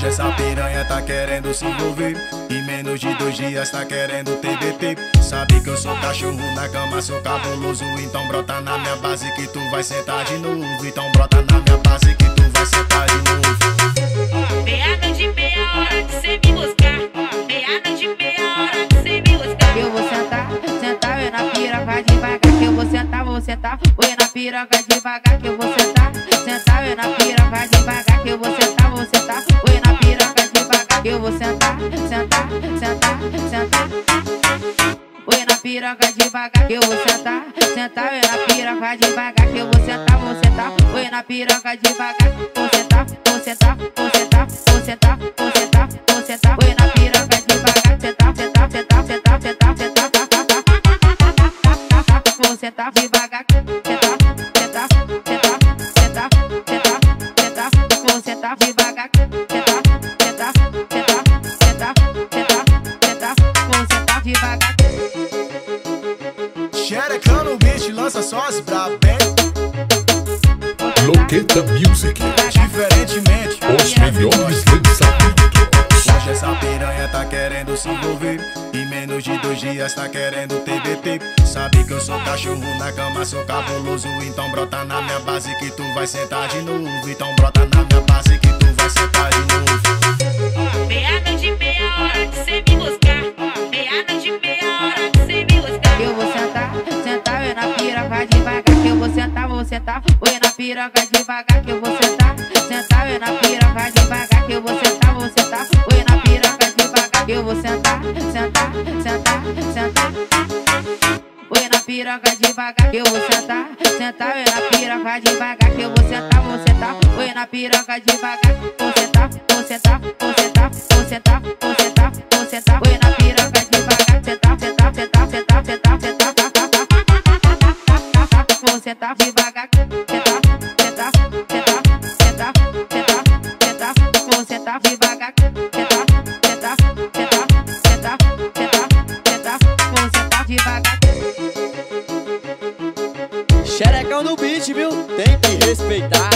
Hoje essa piranha tá querendo se envolver. Em menos de 2 dias tá querendo TBT. Sabe que eu sou cachorro na cama, sou cabuloso. Então brota na minha base que tu vai sentar de novo. Então brota na minha base que tu vai sentar de novo. Meia-noite, meia hora de cê me buscar. Meia-noite, meia hora de cê me buscar. Eu vou sentar, sentar, eu na piroca devagar. Que eu vou sentar, eu na piroca devagar. Que eu vou sentar, sentar, eu na piroca devagar. Que eu vou sentar, eu na piroca devagar. Que eu vou sentar, sentar, sentar, sentar. Oi na piroca devagar. Que eu vou sentar, sentar, eu na piroca devagar. Que eu vou sentar, oi na piroca devagar. Vou sentar, vou sentar, vou sentar, vou sentar, vou sentar, vou sentar. Oi na piroca devagar. Sentar, sentar, sentar, sentar, sentar, sentar. Vou sentar devagar. Sentar, sentar, sentar, sentar, sentar, sentar. Vou sentar devagar. Sentar, sentar, sentar, sentar, sentar, sentar. Vou sentar devagar. Xerecão no beat, lança só as brabé. Loqueta Music, Diferentemente, os melhores lançamentos. hoje essa piranha tá querendo se envolver. Em menos de 2 dias tá querendo TBT. Sabe que eu sou cachorro na cama, sou cabuloso. Então brota na minha base que tu vai sentar de novo. Então brota na minha base que tu vai sentar de novo. Meia-noite, meia hora de cê me buscar. Meia-noite, meia hora de cê me buscar. Eu vou sentar, sentar, eu na piroca devagar. Que eu vou sentar, oi na piroca devagar. Que eu vou sentar, sentar, eu na piroca devagar. Que eu vou sentar, oi na piroca devagar. Que eu vou sentar, sentar, sentar, sentar. Oi na piroca devagar. Que eu vou sentar, sentar, eu na piroca devagar. Que eu vou sentar, oi na piroca devagar. Vou sentar, vou sentar, vou sentar, vou sentar, vou sentar, vou sentar. Oi na piroca devagar. Sentar, sentar, sentar, sentar, sentar, sentar. Vou sentar devagar. Sentar, sentar, sentar, sentar, sentar, sentar. Vou sentar devagar. Sentar, sentar, sentar, sentar, sentar, sentar. Vou sentar devagar. Xerecão no beat, viu? Tem que respeitar.